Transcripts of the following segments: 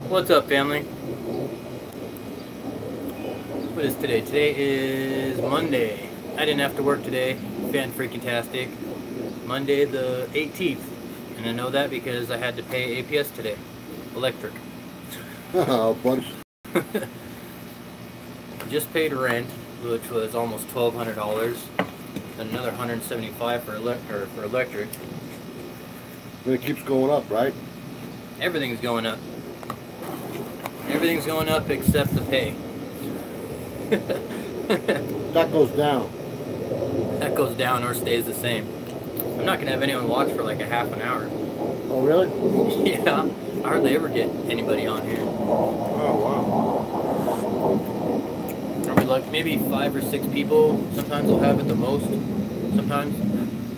What's up, family? What is today? Today is Monday. I didn't have to work today. Fan-freaking-tastic. Monday the 18th. And I know that because I had to pay APS today. Electric. A bunch. Just paid rent, which was almost $1,200. And another $175 for electric. And it keeps going up, right? Everything's going up. Everything's going up except the pay. That goes down. That goes down or stays the same. I'm not gonna have anyone watch for like a half an hour. Oh, really? Yeah, I hardly ever get anybody on here. Oh, Are we like maybe 5 or 6 people? Sometimes I'll have it the most. Sometimes.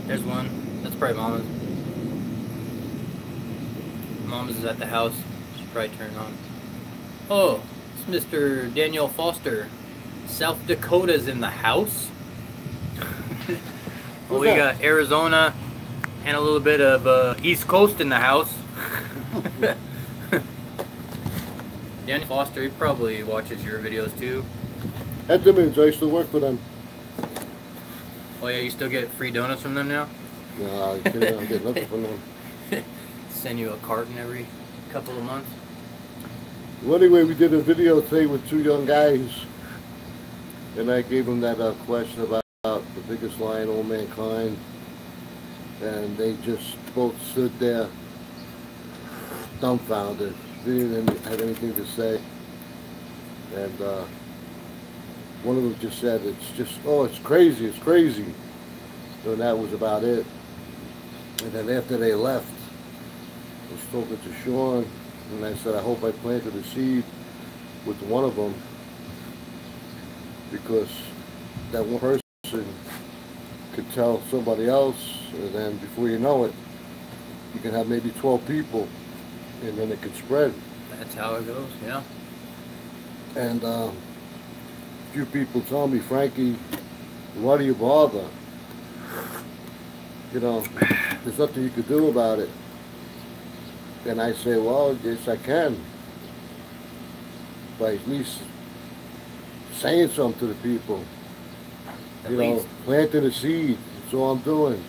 There's one. That's probably Mama's. Mama's is at the house. Should probably turn it on. Oh, it's Mr. Daniel Foster. South Dakota's in the house. Well, we got Arizona and a little bit of East Coast in the house. Daniel Foster, he probably watches your videos too. That means I used to work for them. Oh yeah, you still get free donuts from them now? No, I'm getting nothing from them. Send you a carton every couple of months. Well, anyway, we did a video today with 2 young guys, and I gave them that question about the biggest lie in all mankind, and they just both stood there dumbfounded. They didn't have anything to say, and one of them just said, it's crazy, it's crazy. So that was about it. And then after they left, I was talking to Sean, and I said, I hope I planted a seed with one of them, because that one person could tell somebody else, and then before you know it, you can have maybe 12 people, and then it could spread. That's how it goes, yeah. And a few people tell me, Frankie, why do you bother? You know, there's nothing you could do about it. And I say, well, yes, I can. By at least saying something to the people. At least. Planting a seed. That's all I'm doing.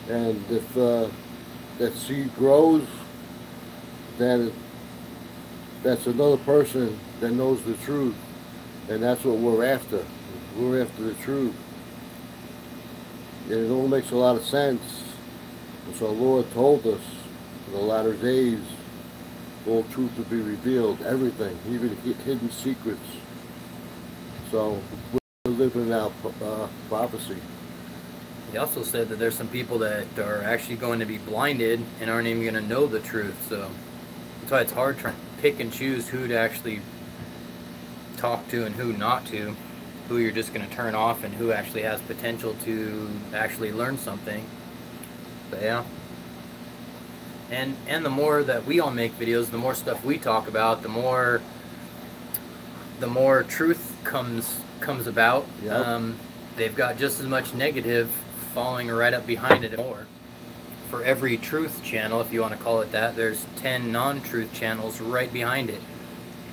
And if that seed grows, then that's another person that knows the truth. And that's what we're after. We're after the truth. And it all makes a lot of sense. And so the Lord told us in the latter days, all truth to be revealed, everything, even hidden secrets. So we're living out prophecy. He also said that there's some people that are actually going to be blinded and aren't even going to know the truth. So that's why it's hard trying to pick and choose who to actually talk to and who not to, who you're just going to turn off and who actually has potential to actually learn something. But yeah. And the more that we all make videos, the more stuff we talk about, the more truth comes about. Yep. They've got just as much negative following right up behind it more. For every truth channel, if you want to call it that, there's 10 non-truth channels right behind it.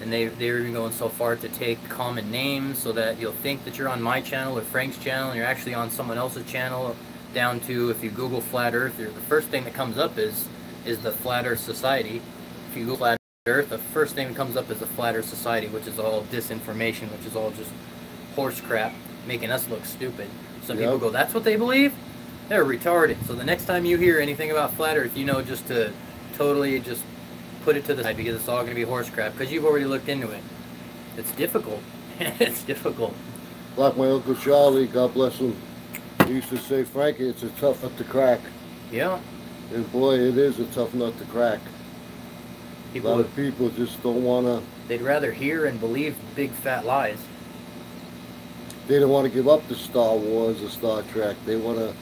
And they're even going so far to take common names so that you'll think that you're on my channel or Frank's channel and you're actually on someone else's channel, down to if you Google Flat Earth, the first thing that comes up is the Flat Earth Society. If you Google Flat Earth, the first thing that comes up is the Flat Earth Society, which is all disinformation, which is all just horse crap, making us look stupid. Some people go, that's what they believe? They're retarded. So the next time you hear anything about Flat Earth, you know just to totally just put it to the side, because it's all going to be horse crap, because you've already looked into it. It's difficult. It's difficult. Like my Uncle Charlie, God bless him, he used to say, Frankie, it's a tough nut to crack. Yeah. And boy, it is a tough nut to crack. A lot of people just don't want to... They'd rather hear and believe big fat lies. They don't want to give up the Star Wars or Star Trek. They want to...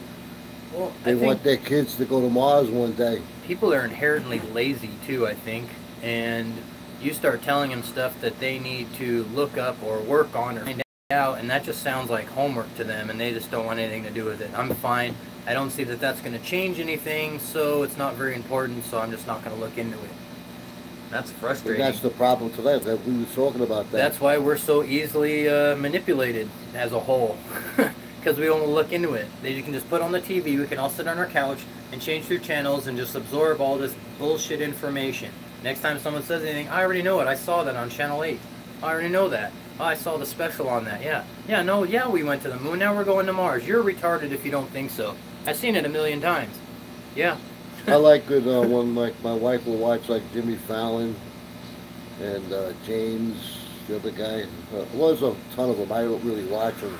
Well, they want their kids to go to Mars one day. People are inherently lazy too, I think. And you start telling them stuff that they need to look up or work on or find out, and that just sounds like homework to them, and they just don't want anything to do with it. I'm fine. I don't see that that's going to change anything, so it's not very important, so I'm just not going to look into it. That's And frustrating. that's the problem today. That we were talking about that. That's why we're so easily manipulated as a whole, because we don't look into it. You can just put on the TV. We can all sit on our couch and change through channels and just absorb all this bullshit information. Next time someone says anything, I already know it. I saw that on Channel 8. I already know that. Oh, I saw the special on that. Yeah, we went to the moon. Now we're going to Mars. You're retarded if you don't think so. I've seen it a million times. Yeah. I like it when like my wife will watch like Jimmy Fallon and James, the other guy. Was a ton of them. I don't really watch them,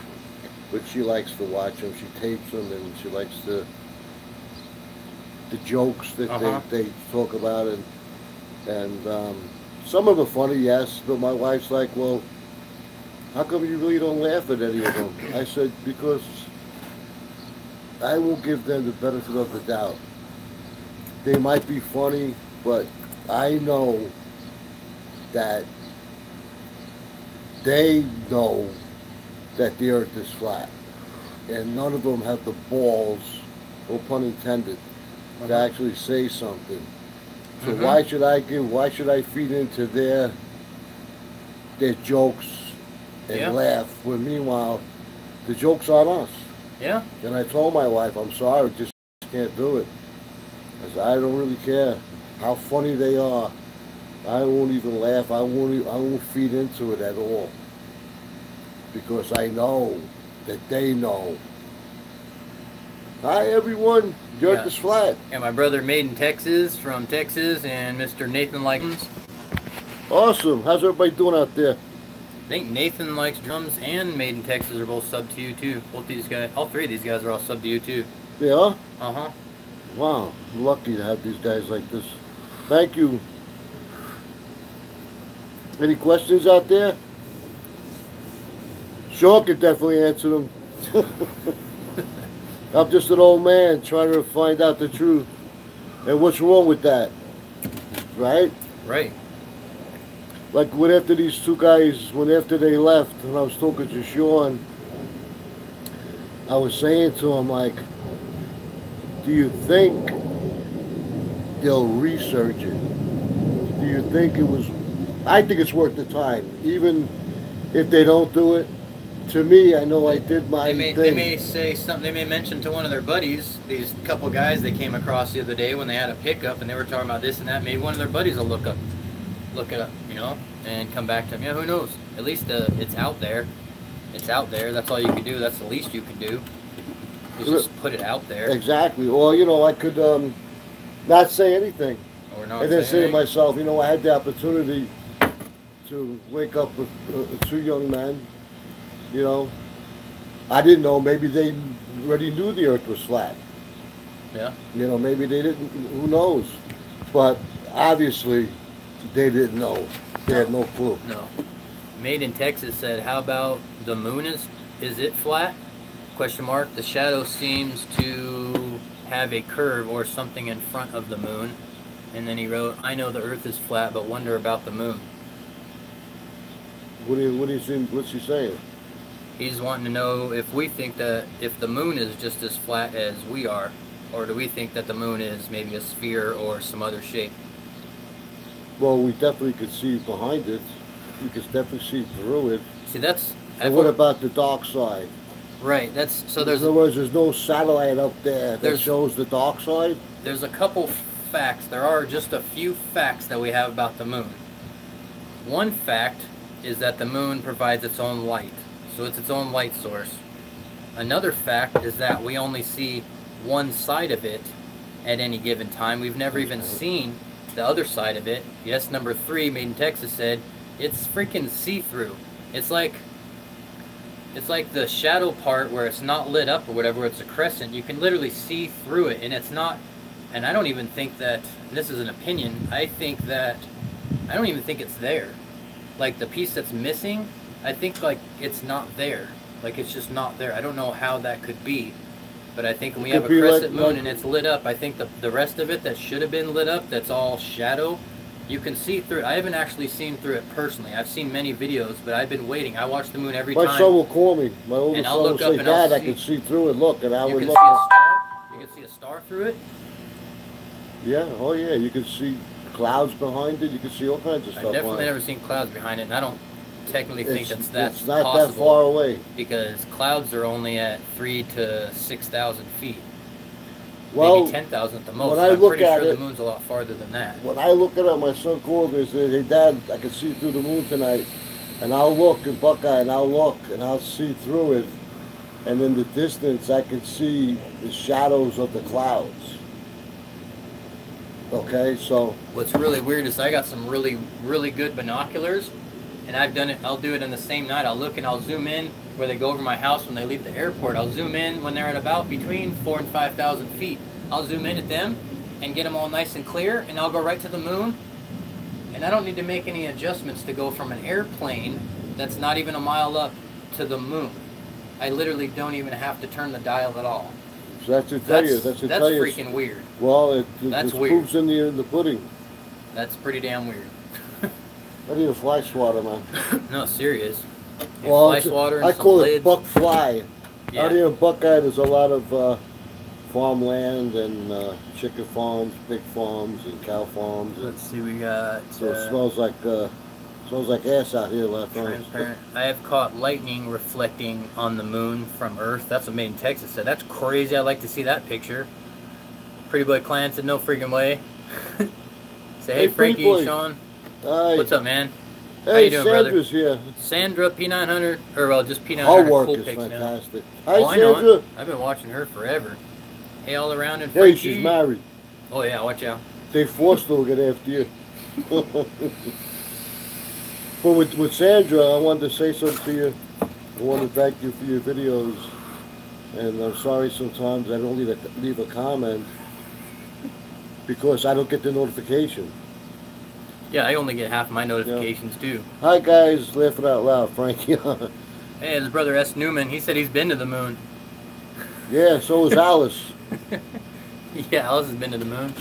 but she likes to watch them. She tapes them and she likes the jokes that they talk about, and some of them are funny, yes, but my wife's like, well, how come you really don't laugh at any of them? I said, because I will give them the benefit of the doubt. They might be funny, but I know that they know that the earth is flat, and none of them have the balls, no pun intended, to actually say something. So why should I feed into their jokes and laugh when meanwhile the joke's on us? Yeah. And I told my wife, I'm sorry, just can't do it. I said, I don't really care how funny they are. I won't even laugh. I won't feed into it at all. Because I know that they know. Hi everyone, the earth is flat. And my brother Made in Texas from Texas, and Mr. Nathan Likens. Awesome. How's everybody doing out there? I think Nathan Likes Drums and Made in Texas are both sub to you too. Both these guys, all three of these guys are all sub to you too. Yeah? Uh-huh. Wow, I'm lucky to have these guys like this. Thank you. Any questions out there? Sean could definitely answer them. I'm just an old man trying to find out the truth. And what's wrong with that? Right? Right. Like when after these two guys, after they left, and I was talking to Sean, I was saying to him, like, do you think they'll research it? Do you think it was... I think it's worth the time. Even if they don't do it, to me, I know I did my thing. They may say something. They may mention to one of their buddies, these couple guys they came across the other day when they had a pickup and they were talking about this and that. Maybe one of their buddies will look it up, and come back to them. Yeah, who knows? At least it's out there. It's out there. That's all you can do. That's the least you can do. Is just put it out there. Exactly. Or I could not say anything, or not and then say to myself, I had the opportunity to wake up with two young men. I didn't know. Maybe they already knew the earth was flat. Yeah. Maybe they didn't. Who knows? But obviously, they didn't know. They had no clue. No. Made in Texas said, how about the moon is it flat? ? The shadow seems to have a curve or something in front of the moon. And then he wrote, I know the earth is flat, but wonder about the moon. What's he saying? He's wanting to know if we think that if the moon is just as flat as we are, or do we think that the moon is maybe a sphere or some other shape? Well, we definitely could see behind it. We could definitely see through it. See, that's... And what about the dark side? Right, so there's... In other words, there's no satellite up there that shows the dark side? There's a couple facts. There are just a few facts that we have about the moon. One fact is that the moon provides its own light. So it's its own light source. Another fact is that we only see one side of it at any given time. We've never even seen the other side of it. Yes, number 3, Made in Texas, said it's freaking see-through. It's like the shadow part where it's not lit up or whatever, it's a crescent. You can literally see through it, and it's not... And I don't even think that... This is an opinion. I don't even think it's there. Like, the piece that's missing... I think, it's not there. It's just not there. I don't know how that could be. But I think when we have a crescent moon and it's lit up, I think the rest of it that should have been lit up, that's all shadow, you can see through it. I haven't actually seen through it personally. I've seen many videos, but I've been waiting. I watch the moon every time. My son will call me. My older son will say, Dad, I can see through it. Look, and I would look. You can see a star through it? Yeah, oh yeah, you can see clouds behind it. You can see all kinds of stuff. I've definitely on it. never seen clouds behind it, and I don't technically think It's that's not possible that far away. because clouds are only at 3,000 to 6,000 feet. Well, maybe 10,000 at the most. when I I'm look pretty at sure it- the moon's a lot farther than that. when I look at it, my son called me and said, "Hey, Dad, I can see through the moon tonight." And I'll look in Buckeye, and I'll look, and I'll see through it. And in the distance, I can see the shadows of the clouds. Okay, so What's really weird is I got some really, really good binoculars, and I've done it. I'll do it in the same night. I'll look and I'll zoom in where they go over my house when they leave the airport. I'll zoom in when they're at about between 4,000 and 5,000 feet. I'll zoom in at them and get them all nice and clear, and I'll go right to the moon. And I don't need to make any adjustments to go from an airplane that's not even a mile up to the moon. I literally don't even have to turn the dial at all. so that's to tell you. That's to That's tell you. freaking weird. Well, That's the weird. proof's in the pudding. That's pretty damn weird. I need a fly swatter, man. No, serious. Well, Fly swatter and I some call it lids. buck fly. Yeah. Out here in Buckeye, there's a lot of farmland and chicken farms, pig farms, and cow farms. Let's see, we got So it smells like ass out here last night. transparent. I have caught lightning reflecting on the moon from Earth. That's what Made in Texas said. That's crazy. I'd like to see that picture. Pretty Boy Clan said no freaking way. Say hey, Hey, Pretty Frankie, Boy. Sean. Hi. What's up, man? Hey, you doing, brother? Sandra's here. Sandra P900, or well, just P900. Her work cool is pics now. fantastic. Oh, Hi, I know Sandra. it. I've been watching her forever. Hey, all around and Hey, Frankie. she's married. Oh yeah, watch out. They forced her to get after you. But with Sandra, I wanted to say something to you. I want to thank you for your videos. And I'm sorry sometimes I don't leave a comment because I don't get the notification. Yeah, I only get half my notifications too. Hi guys, laughing out loud, Frankie. Hey, his brother S. Newman, he said he's been to the moon. Yeah, so is Alice. Yeah, Alice has been to the moon.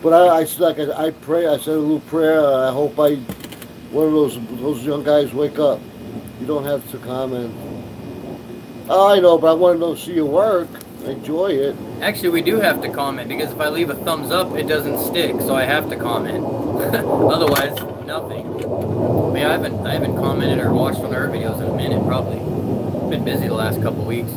But I pray. I said a little prayer. I hope one of those young guys wake up. You don't have to comment. Oh, I know, but I want to see your work. Enjoy it. Actually, we do have to comment because if I leave a thumbs up, it doesn't stick, so I have to comment. Otherwise, nothing. But yeah, I haven't commented or watched one of her videos in a minute, probably. Been busy the last couple weeks.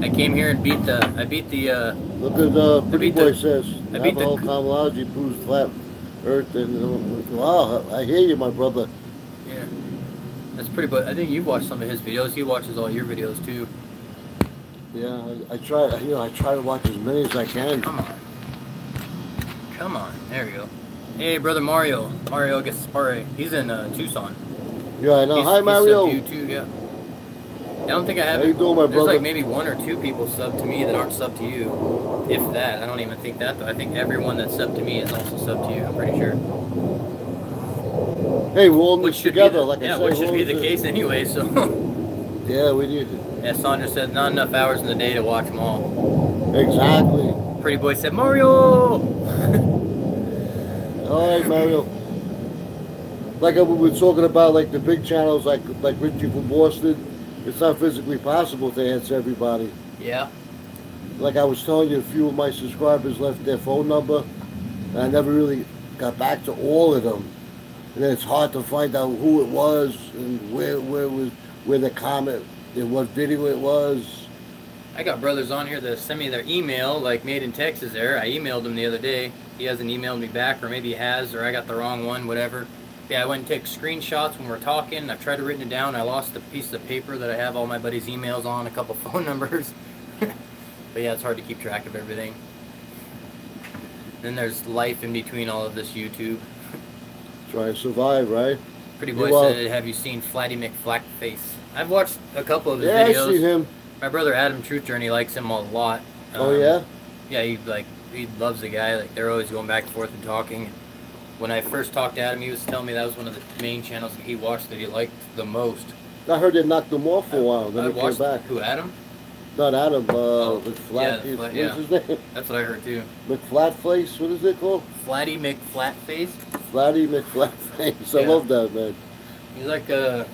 I came here and beat the Look at Pretty beat Boy the- says. I beat the- Navajo cosmology proves flat Earth. And wow, I hear you, my brother. yeah. That's pretty. But I think you've watched some of his videos. He watches all your videos too. Yeah, I try. I try to watch as many as I can. Come on. Come on. There we go. Hey, brother Mario Gaspare. He's in Tucson. Yeah, I know. He's, Hi, he's Mario. subbed to you too, yeah. I don't think I have. How you doing, my There's brother? like maybe one or two people subbed to me that aren't subbed to you. If that. I don't even think that, though. I think everyone that's subbed to me is also subbed to you. I'm pretty sure. Hey, we're all Which mixed should together, be the, like I yeah, said. which should we're be all the just- case anyway, so. Yeah, we need it. Yeah, Sandra said not enough hours in the day to watch them all. Exactly. Pretty Boy said, Mario! All right, Mario. Like we were talking about, like the big channels, like Richie from Boston. It's not physically possible to answer everybody. Yeah. Like I was telling you, a few of my subscribers left their phone number, and I never really got back to all of them. And then it's hard to find out who it was and where the comment and what video it was. I got brothers on here that send me their email, like Made in Texas there. I emailed him the other day. He hasn't emailed me back, or maybe he has, or I got the wrong one, whatever. Yeah, I went and took screenshots when we're talking. I tried to write it down. I lost a piece of paper that I have all my buddies' emails on, a couple phone numbers. But yeah, it's hard to keep track of everything. Then there's life in between all of this YouTube. Try and survive, right? Pretty Boy Well- said, have you seen Flatty McFlackface? I've watched a couple of his Yeah, videos. I see him. My brother Adam Truth Journey likes him a lot. Oh yeah. Yeah, he loves the guy. Like they're always going back and forth and talking. When I first talked to Adam, he was telling me that was one of the main channels that he watched that he liked the most. I heard they knocked him off for a while. Then I he came watched back. who Not Adam? Adam. Oh, McFlat. yeah, What's yeah. his name? That's what I heard too. McFlatface. What is it called? Flatty McFlatface. Flatty McFlatface. I Yeah. love that, man. He's like I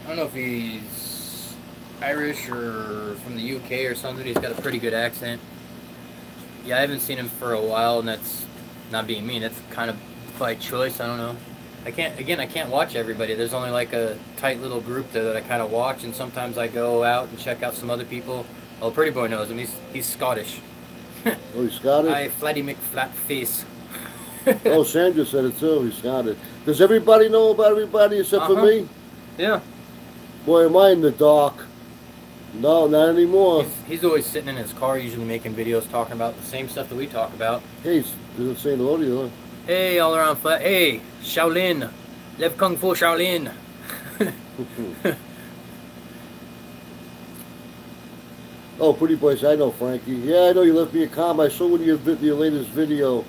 don't know if he's Irish or from the UK or something. He's got a pretty good accent. Yeah, I haven't seen him for a while, and that's not being mean. That's kind of by choice. I don't know. I can't watch everybody. There's only like a tight little group there that I kind of watch, and sometimes I go out and check out some other people. Oh, Pretty Boy knows him. He's Scottish. Oh, he's Scottish? Hi, Flatty McFlatface. Oh, Sandra said it too. He's Scottish. Does everybody know about everybody except for me? Yeah. Boy, am I in the dark. No, not anymore. He's always sitting in his car, usually making videos talking about the same stuff that we talk about. Hey, doesn't say hello to you, huh? Hey, all around flat. Hey, Shaolin. Lev Kung Fu Shaolin. Oh, Pretty Boys, I know Frankie. Yeah, I know you left me a comment. I saw one of your latest video.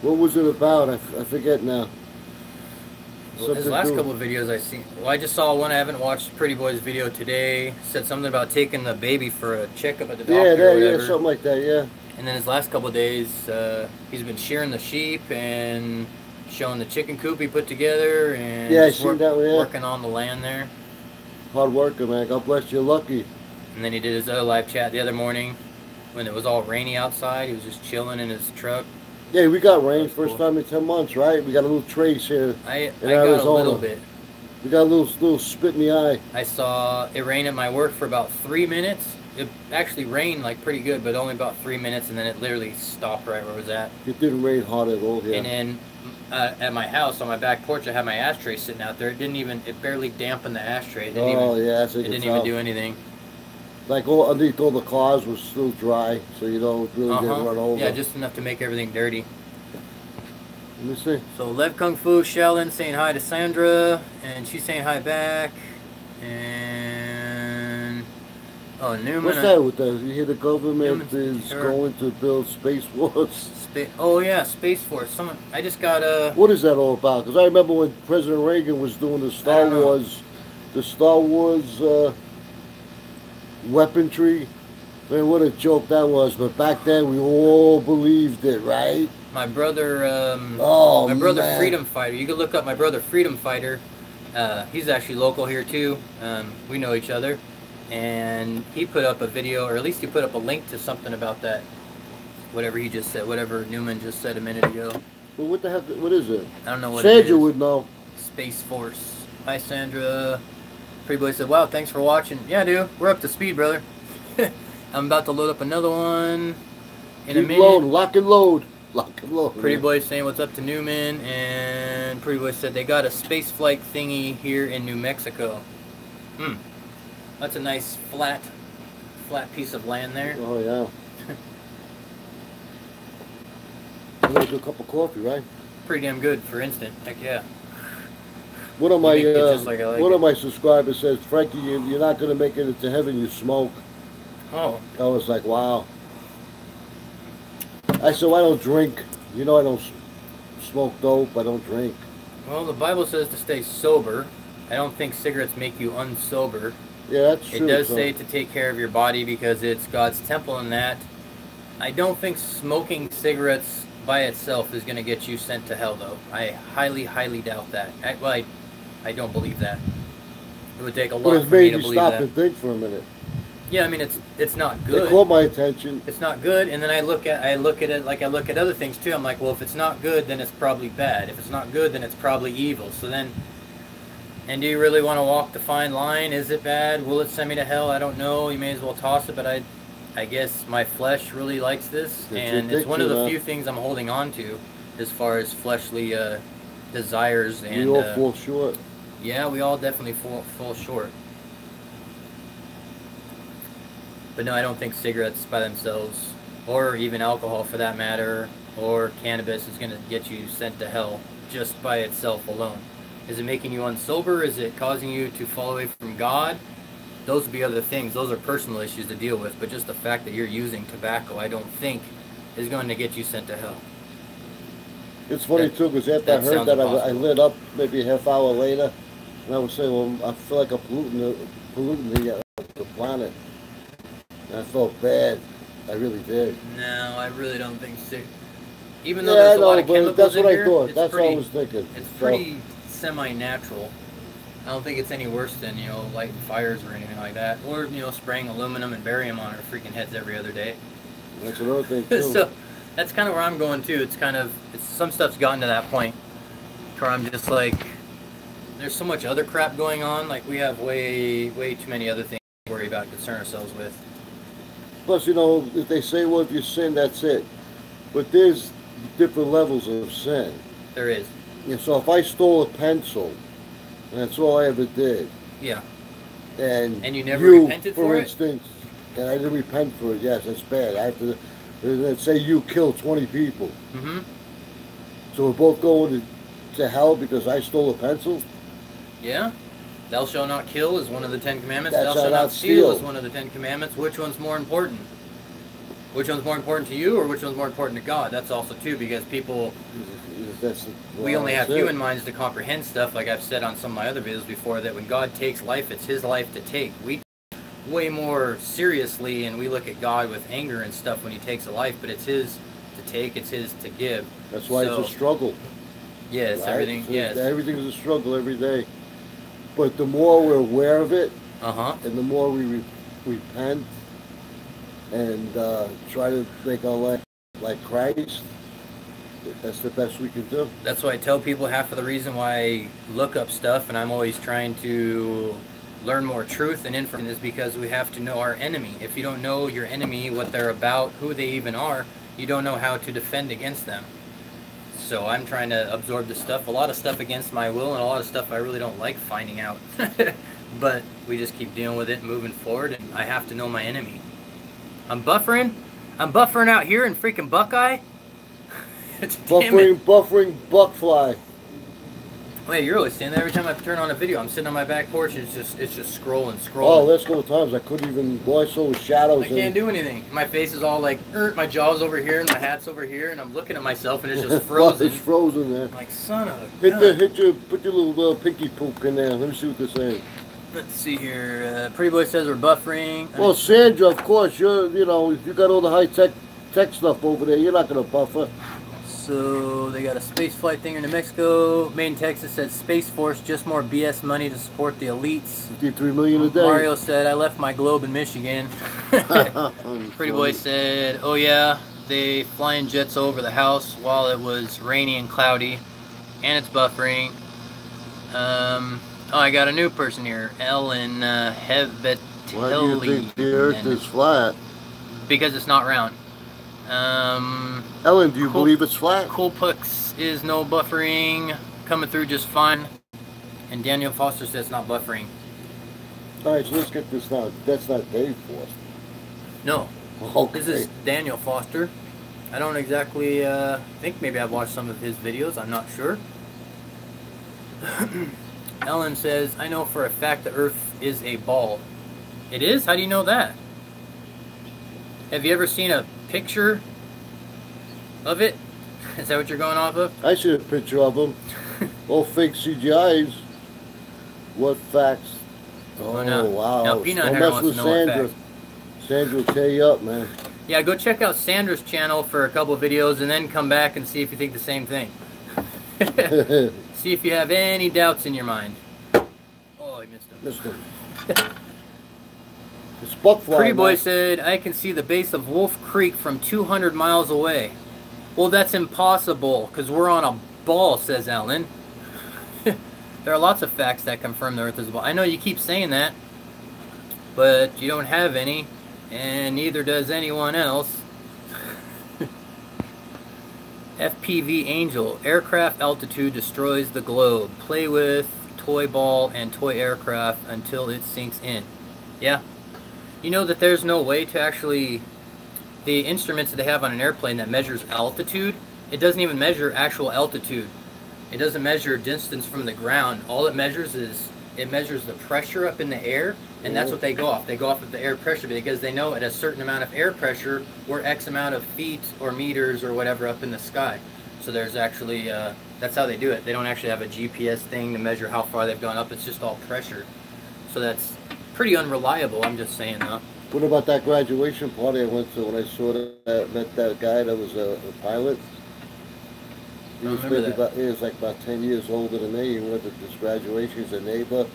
What was it about? I forget now. Well, his last couple of videos I seen. Well, I just saw one. I haven't watched Pretty Boy's video today. Said something about taking the baby for a checkup at the doctor. Yeah, something like that. Yeah. And then his last couple of days, he's been shearing the sheep and showing the chicken coop he put together, and working on the land there. Hard worker, man. God bless you. Lucky. And then he did his other live chat the other morning when it was all rainy outside. He was just chilling in his truck. Yeah, we got rain first time in 10 months, right? We got a little trace here I got a little bit. We got a little spit in the eye. I saw it rain at my work for about 3 minutes. It actually rained like pretty good, but only about 3 minutes, and then it literally stopped right where it was at. It didn't rain hard at all here. And then at my house on my back porch, I had my ashtray sitting out there. It barely dampened the ashtray. It didn't even do anything. Like underneath all the cars was still dry, so you don't really didn't run over. Yeah, just enough to make everything dirty. Let me see. So Lev Kung Fu, Shaolin saying hi to Sandra, and she's saying hi back. And Newman. What's that with that? You hear the government is going to build Space Force? Oh yeah, Space Force. I just got a. What is that all about? Because I remember when President Reagan was doing the Star Wars weaponry. Man, what a joke that was! But back then, we all believed it, right? My brother, man. Freedom Fighter. You can look up my brother, Freedom Fighter. He's actually local here too. We know each other, and he put up a video, or at least he put up a link to something about that. Whatever he just said, whatever Newman just said a minute ago. Well, what the heck? What is it? I don't know what it is. Sandra would know. Space Force. Hi, Sandra. Pretty Boy said, "Wow, thanks for watching." Yeah, dude, we're up to speed, brother. I'm about to load up another one in a minute. Load, lock and load. Lock and load. Pretty Boy saying what's up to Newman, and Pretty Boy said they got a space flight thingy here in New Mexico. That's a nice flat piece of land there. Oh yeah. I'm gonna do a cup of coffee, right? Pretty damn good for instant. Heck yeah. One of my subscribers says, Frankie, you're not gonna make it into heaven. You smoke. Oh. I was like, wow. I said, well, I don't drink. You know, I don't smoke dope. I don't drink. Well, the Bible says to stay sober. I don't think cigarettes make you unsober. Yeah, that's true. It does say to take care of your body because it's God's temple in that. I don't think smoking cigarettes by itself is going to get you sent to hell, though. I highly, highly doubt that. Well, I don't believe that. It would take a lot for me to believe that. But it made you stop and think for a minute. Yeah, I mean it's not good. It caught my attention. It's not good, and then I look at it like I look at other things too. I'm like, well, if it's not good, then it's probably bad. If it's not good, then it's probably evil. So then, and do you really want to walk the fine line? Is it bad? Will it send me to hell? I don't know. You may as well toss it. But I guess my flesh really likes this, and it's one of the few things I'm holding on to as far as fleshly desires. And we all fall short. Yeah, we all definitely fall short. But no, I don't think cigarettes by themselves, or even alcohol for that matter, or cannabis is going to get you sent to hell just by itself alone. Is it making you unsober? Is it causing you to fall away from God? Those would be other things. Those are personal issues to deal with. But just the fact that you're using tobacco, I don't think, is going to get you sent to hell. It's funny too, because after I heard that, I lit up maybe a half hour later, and I was saying, well, I feel like I'm polluting the planet. And I felt bad. I really did. No, I really don't think so. Even though there's a lot of chemicals in here, that's what I was thinking. It's pretty semi-natural. I don't think it's any worse than, lighting fires or anything like that. Or, spraying aluminum and barium on our freaking heads every other day. That's another thing too. So that's kind of where I'm going too. It's some stuff's gotten to that point where I'm just like, there's so much other crap going on. Like we have way too many other things to worry about, concern ourselves with. Plus, you know, if they say, well, if you sin, that's it. But there's different levels of sin. There is. And so if I stole a pencil, and that's all I ever did, Yeah. and you never repented for it? instance, and I didn't repent for it, yes, that's bad. I have to, let's say you killed 20 people. Mm-hmm. So we're both going to hell because I stole a pencil? Yeah. Thou shalt not kill is one of the 10 commandments. Thou Thou shalt shalt not not steal steal is one of the 10 commandments. Which one's more important? Which one's more important to you, or which one's more important to God? That's also too, because people, we only have human minds to comprehend stuff. Like I've said on some of my other videos before, that when God takes life, it's His life to take. We take it way more seriously, and we look at God with anger and stuff when He takes a life, but it's His to take, it's His to give. That's why it's a struggle. Yes, right? everything. So yes, everything is a struggle every day. But the more we're aware of it, and the more we repent and try to make our life like Christ, that's the best we can do. That's why I tell people half of the reason why I look up stuff, and I'm always trying to learn more truth and information, is because we have to know our enemy. If you don't know your enemy, what they're about, who they even are, you don't know how to defend against them. So I'm trying to absorb the stuff, a lot of stuff against my will, and a lot of stuff I really don't like finding out. But we just keep dealing with it, moving forward, and I have to know my enemy. I'm buffering out here in freaking Buckeye. Buffering, buckfly. Wait, you're always standing there every time I turn on a video. I'm sitting on my back porch, and it's just scrolling. Oh, there's a couple times I couldn't even, boy, I saw shadows. I can't do anything. My face is all like, my jaw's over here, and my hat's over here, and I'm looking at myself, and it's just frozen. It's frozen there. I'm like, son of a gun. Put your little pinky poop in there. Let me see what they're saying. Let's see here. Pretty Boy says we're buffering. Well, Sandra, of course, you got all the high-tech stuff over there. You're not going to buffer. So they got a space flight thing in New Mexico. Maine, Texas said Space Force, just more BS money to support the elites. $53 million a day. Mario said, I left my globe in Michigan. Pretty Boy said, oh yeah, they flying jets over the house while it was rainy and cloudy, and it's buffering. Oh, I got a new person here, Ellen Hevetelli. Why do you think the Earth is flat? Because it's not round. Ellen, do you believe it's flat? Coolpux is no buffering, coming through just fine. And Daniel Foster says it's not buffering. Alright, so let's get this down. That's not Dave Foster. No. Okay. This is Daniel Foster. I don't exactly think maybe I've watched some of his videos. I'm not sure. Ellen says, I know for a fact the Earth is a ball. It is? How do you know that? Have you ever seen a picture of it? Is that what you're going off of? I see a picture of him. All fake CGIs. What facts? Oh, no. wow. Now, Peanut Don't Hair mess wants with to know what Sandra. facts. Sandra will tear you up, man. Yeah, go check out Sandra's channel for a couple of videos and then come back and see if you think the same thing. See if you have any doubts in your mind. Oh, I missed him. It's Buckfly. Pretty Boy said, I can see the base of Wolf Creek from 200 miles away. Well, that's impossible, because we're on a ball, says Alan. There are lots of facts that confirm the Earth is a ball. I know you keep saying that, but you don't have any, and neither does anyone else. FPV Angel, aircraft altitude destroys the globe. Play with toy ball and toy aircraft until it sinks in. Yeah. You know that there's no way to actually, the instruments that they have on an airplane that measures altitude, it doesn't even measure actual altitude. It doesn't measure distance from the ground. All it measures is, it measures the pressure up in the air, and that's what they go off. They go off of the air pressure because they know at a certain amount of air pressure, we're X amount of feet or meters or whatever up in the sky. So there's actually, that's how they do it. They don't actually have a GPS thing to measure how far they've gone up. It's just all pressure. So that's pretty unreliable, I'm just saying though. What about that graduation party I went to when I saw met that guy that was a pilot? He was like about 10 years older than me. He went to this graduation. He's a neighbor.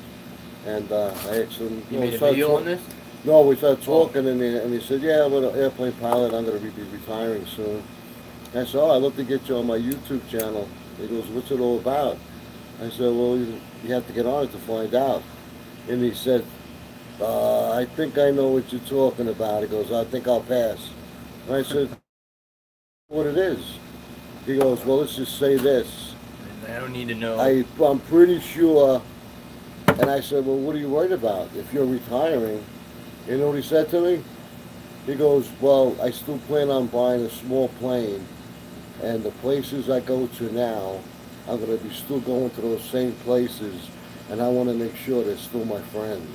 And I asked him... You made a video on this? No, we started talking, and he said, "Yeah, I'm an airplane pilot. I'm going to be retiring soon." I said, "Oh, I'd love to get you on my YouTube channel." He goes, "What's it all about?" I said, "Well, you have to get on it to find out." And he said, "I think I know what you're talking about." He goes, "I think I'll pass." And I said, "What it is?" He goes, "Well, let's just say this. I don't need to know. I'm pretty sure." And I said, "Well, what are you worried about? If you're retiring," you know what he said to me? He goes, "Well, I still plan on buying a small plane, and the places I go to now, I'm going to be still going to those same places, and I want to make sure they're still my friends."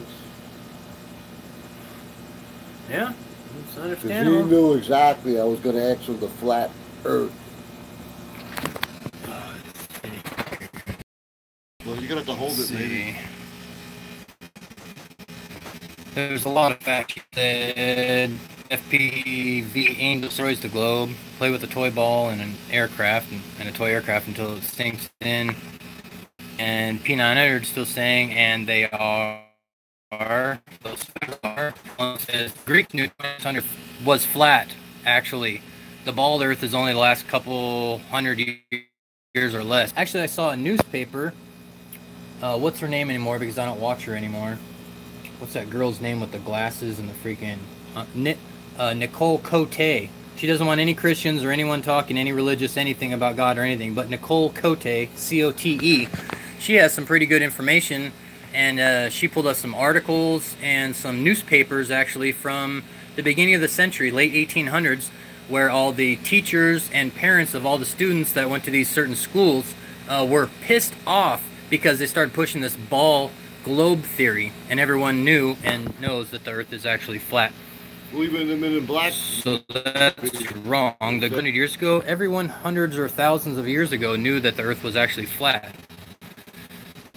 Yeah, it's Because he understandable. knew exactly I was going to ask him the flat earth. Well, you're going to have to hold it, maybe. There's a lot of facts. He said FPV Angel destroys the globe. Play with a toy ball and an aircraft and a toy aircraft until it sinks in. And P900 still saying, and they are. Those facts are. One says Greek New 600 was flat. Actually, the bald Earth is only the last couple hundred years or less. Actually, I saw a newspaper. What's her name anymore? Because I don't watch her anymore. What's that girl's name with the glasses and the freaking Nicole Cote. She doesn't want any Christians or anyone talking any religious anything about God or anything, but Nicole Cote, C-O-T-E, she has some pretty good information, and she pulled us some articles and some newspapers actually from the beginning of the century, late 1800s, where all the teachers and parents of all the students that went to these certain schools were pissed off because they started pushing this ball globe theory, and everyone knew and knows that the Earth is actually flat. Well, even the Men in Black. So that's wrong. The 100 years ago, everyone hundreds or thousands of years ago knew that the Earth was actually flat.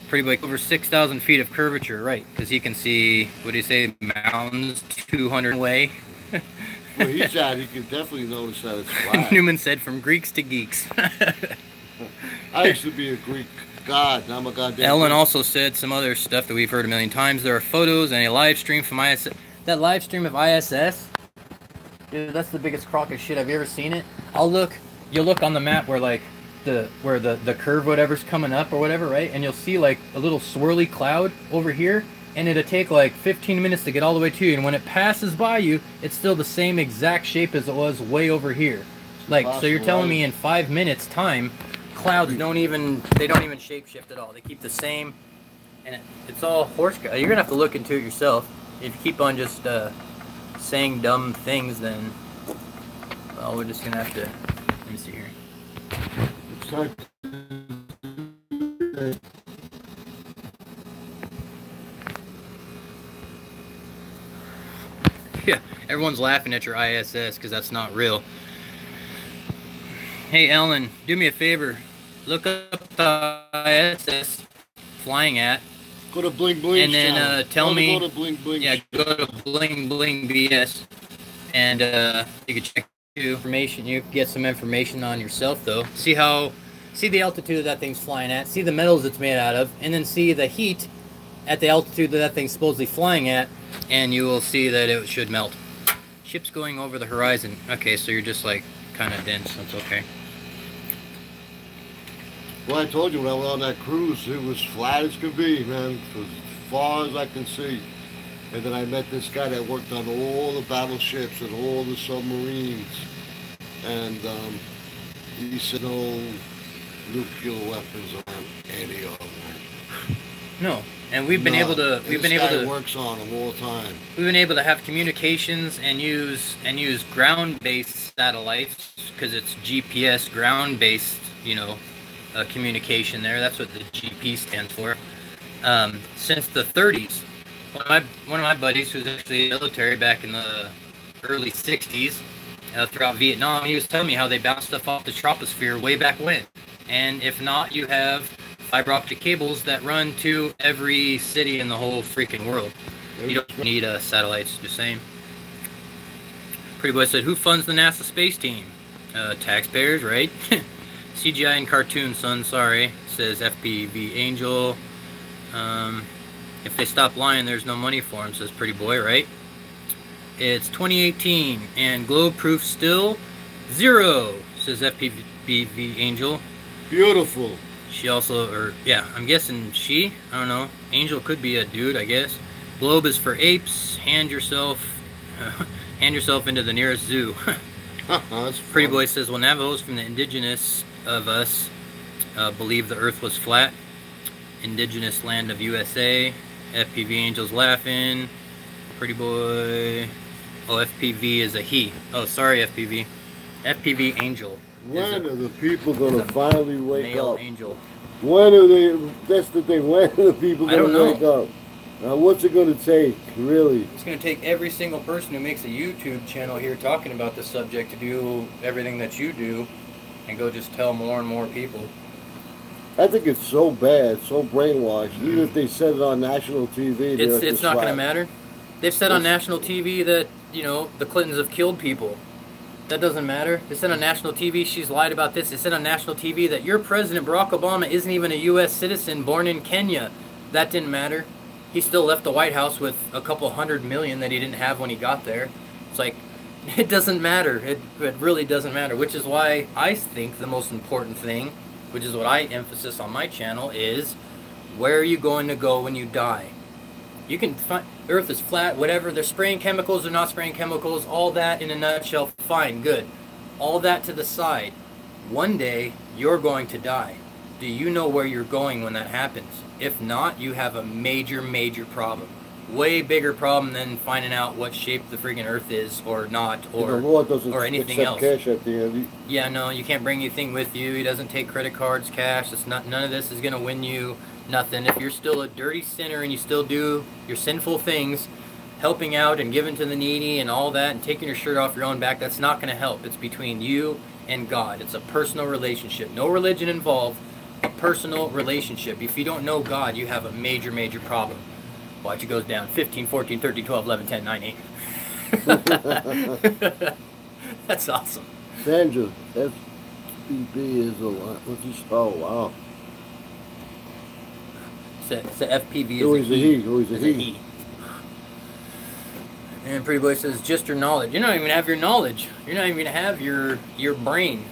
Pretty much over 6,000 feet of curvature, right? Because you can see, what do you say, mountains 200 away. Well, he's at, he can definitely notice that it's flat. Newman said, from Greeks to geeks. I used to be a Greek god, now I'm a goddamn Ellen Greek. also said some other stuff that we've heard a million times. There are photos and a live stream from ISS. That live stream of ISS, dude, that's the biggest crock of shit. Have you ever seen it? You'll look on the map where like the curve whatever's coming up or whatever, right? And you'll see like a little swirly cloud over here, and it'll take like 15 minutes to get all the way to you. And when it passes by you, it's still the same exact shape as it was way over here. Like, so you're telling me in 5 minutes time, clouds don't even shapeshift at all. They keep the same, and it's all horse. You're gonna have to look into it yourself. If you keep on just saying dumb things, then well, we're just gonna have to. Let me see here. It's time to- Yeah, everyone's laughing at your ISS because that's not real. Hey, Ellen, do me a favor. Look up the ISS flying at. Go to Bling Bling. And then channel. tell me. Go to Bling Bling. Yeah, go to Bling Bling BS, and you can check information. You can get some information on yourself though. See the altitude that thing's flying at. See the metals it's made out of, and then see the heat at the altitude that thing's supposedly flying at, and you will see that it should melt. Ship's going over the horizon. Okay, so you're just like kind of dense. That's okay. Well, I told you when I went on that cruise, it was flat as could be, man, as far as I can see. And then I met this guy that worked on all the battleships and all the submarines. And he said no nuclear weapons on any of them. No, and we've been able to. We've been able to. Works on them all the time. We've been able to have communications and use ground-based satellites because it's GPS ground-based, communication there. That's what the GP stands for. Since the 30s, one of my buddies who's actually in the military back in the early 60s, throughout Vietnam, he was telling me how they bounced stuff off the troposphere way back when. And if not, you have fiber optic cables that run to every city in the whole freaking world. You don't need satellites, just saying. Pretty Boy said, who funds the NASA space team? Taxpayers, right? CGI and cartoon, son, sorry, says FPV Angel. If they stop lying, there's no money for them, says Pretty Boy, right? It's 2018 and globe proof still 0, says FPV Angel. Beautiful. She also, or yeah, I'm guessing she, I don't know. Angel could be a dude, I guess. Globe is for apes. Hand yourself into the nearest zoo. That's Pretty fun. Boy says, well, Navajos from the indigenous of us believe the earth was flat. Indigenous land of USA. FPV Angel's laughing. Pretty Boy. Oh, FPV is a he. Oh, sorry, FPV. FPV Angel. When are the people gonna finally wake Male up? angel. When are they? That's the thing. When are the people I don't gonna know. wake up? Now, what's it gonna take, really? It's going to take every single person who makes a YouTube channel here talking about the subject to do everything that you do and go just tell more and more people. I think it's so bad, so brainwashed. Even if they said it on national TV, It's not going to matter. They've said on national TV that, you know, the Clintons have killed people. That doesn't matter. They said on national TV she's lied about this. They said on national TV that your president, Barack Obama, isn't even a U.S. citizen born in Kenya. That didn't matter. He still left the White House with a couple $100 million that he didn't have when he got there. It's like, it doesn't matter. It really doesn't matter. Which is why I think the most important thing, which is what I emphasize on my channel, is where are you going to go when you die? You can find Earth is flat, whatever. They're spraying chemicals, they're not spraying chemicals. All that in a nutshell, fine, good. All that to the side. One day, you're going to die. Do you know where you're going when that happens? If not, you have a major, major problem. Way bigger problem than finding out what shape the freaking Earth is or not, The Lord doesn't or anything accept else. cash at the end. Yeah, no, you can't bring anything with you. He doesn't take credit cards, cash. It's not. None of this is gonna win you nothing. If you're still a dirty sinner and you still do your sinful things, helping out and giving to the needy and all that, and taking your shirt off your own back, that's not gonna help. It's between you and God. It's a personal relationship. No religion involved. A personal relationship. If you don't know God, you have a major, major problem. Watch, it goes down 15, 14, 13, 12, 11, 10, 9, 8. That's awesome. Sandra, FPP is a lot. What's he spell? Wow. So FPV is Who a is a he. he? Who is a Is he? And Pretty Boy says, just your knowledge. You're not even gonna have your knowledge. You're not even gonna have your brain.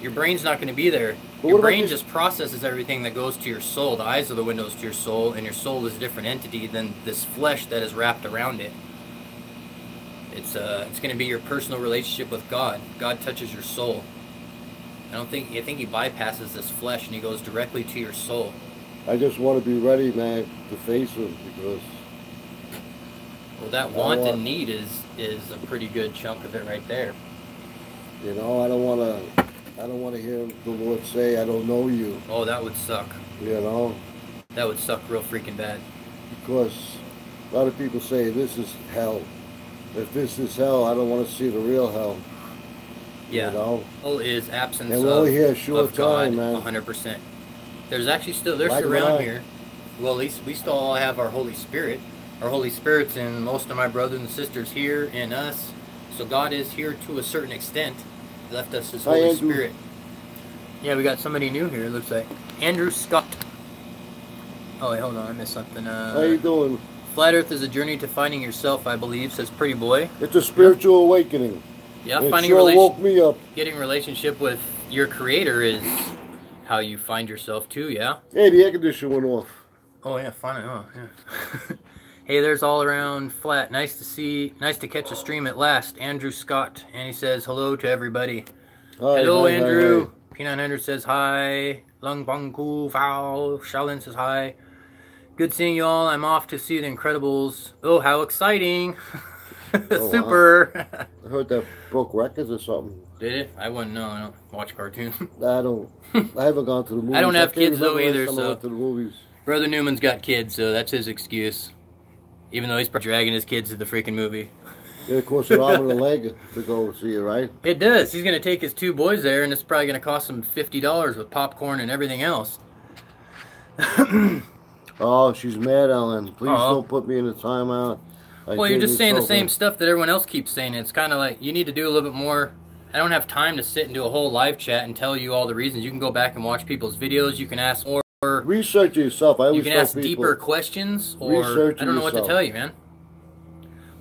Your brain's not gonna be there. But Your what about brain this- just processes everything that goes to your soul. The eyes are the windows to your soul, and your soul is a different entity than this flesh that is wrapped around it. It's gonna be your personal relationship with God. God touches your soul. I think he bypasses this flesh and he goes directly to your soul. I just want to be ready, man, to face him because Well, that want and need is a pretty good chunk of it right there. you know I don't want to hear the Lord say I don't know you. Oh, that would suck. You know, That would suck real freaking bad. because a lot of people say this is hell. If this is hell, I don't want to see the real hell. Yeah. You know, Hell is absence and we're only here a of short God, time, man. 100%. There's actually still, there's Like around mine. here. Well, at least we still all have our Holy Spirit. Our Holy Spirit's in most of my brothers and sisters here and us. So God is here to a certain extent. He left us His Hi, Holy Andrew. Spirit. Yeah, we got somebody new here, it looks like. Andrew Scott. Oh, wait, hold on, I missed something. How you doing? Flat Earth is a journey to finding yourself, I believe, says Pretty Boy. It's a spiritual awakening. Yeah, It finding sure woke me up. getting a relationship with your Creator is how you find yourself too. Yeah. Hey, the air conditioner went off. Oh yeah, fine. Oh yeah. Hey, there's all around flat. Nice to catch a stream at last. Andrew Scott, and he says hello to everybody. Hi, Hello, hi, Andrew. hi, P900 says hi. Lung Bangku Fao. Shaolin says hi. Good seeing you all. I'm off to see The Incredibles. Oh, how exciting! Oh, Super. I heard that broke records or something. Did it? I wouldn't know. I don't watch cartoons. I haven't gone to the movies. I don't have can't kids, though, remember either, last time I so- went to the movies. Brother Newman's got kids, so that's his excuse. Even though he's dragging his kids to the freaking movie. Yeah, of course, an arm and a leg to go see it, right? It does. He's going to take his two boys there, and it's probably going to cost him $50 with popcorn and everything else. Oh, she's mad, Ellen. Please Uh-oh. don't put me in a timeout. Well, you're just saying the same stuff that everyone else keeps saying. It's kind of like you need to do a little bit more. I don't have time to sit and do a whole live chat and tell you all the reasons. You can go back and watch people's videos. You can ask more. Research yourself. I You always can tell ask people, deeper questions, or Research I don't know what to yourself. tell you, man.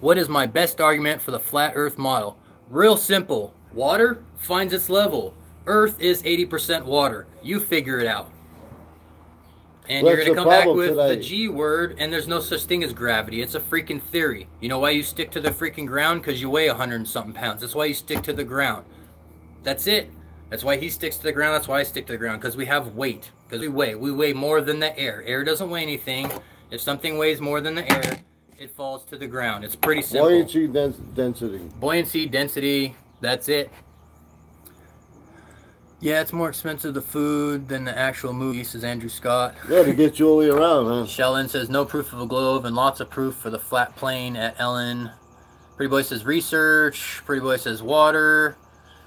What is my best argument for the flat Earth model? Real simple. Water finds its level. Earth is 80% water. You figure it out. And you're going to come back with the G word, and there's no such thing as gravity. It's a freaking theory. You know why you stick to the freaking ground? Because you weigh 100 and something pounds. That's why you stick to the ground. That's it. That's why he sticks to the ground. That's why I stick to the ground. Because we have weight. Because we weigh. We weigh more than the air. Air doesn't weigh anything. If something weighs more than the air, it falls to the ground. It's pretty simple. Buoyancy, density. Buoyancy, density. That's it. Yeah, it's more expensive, the food, than the actual movie, says Andrew Scott. Yeah, to get you all the way around, huh? Shellen says, no proof of a globe and lots of proof for the flat plane at Ellen. Pretty Boy says, research. Pretty Boy says, water.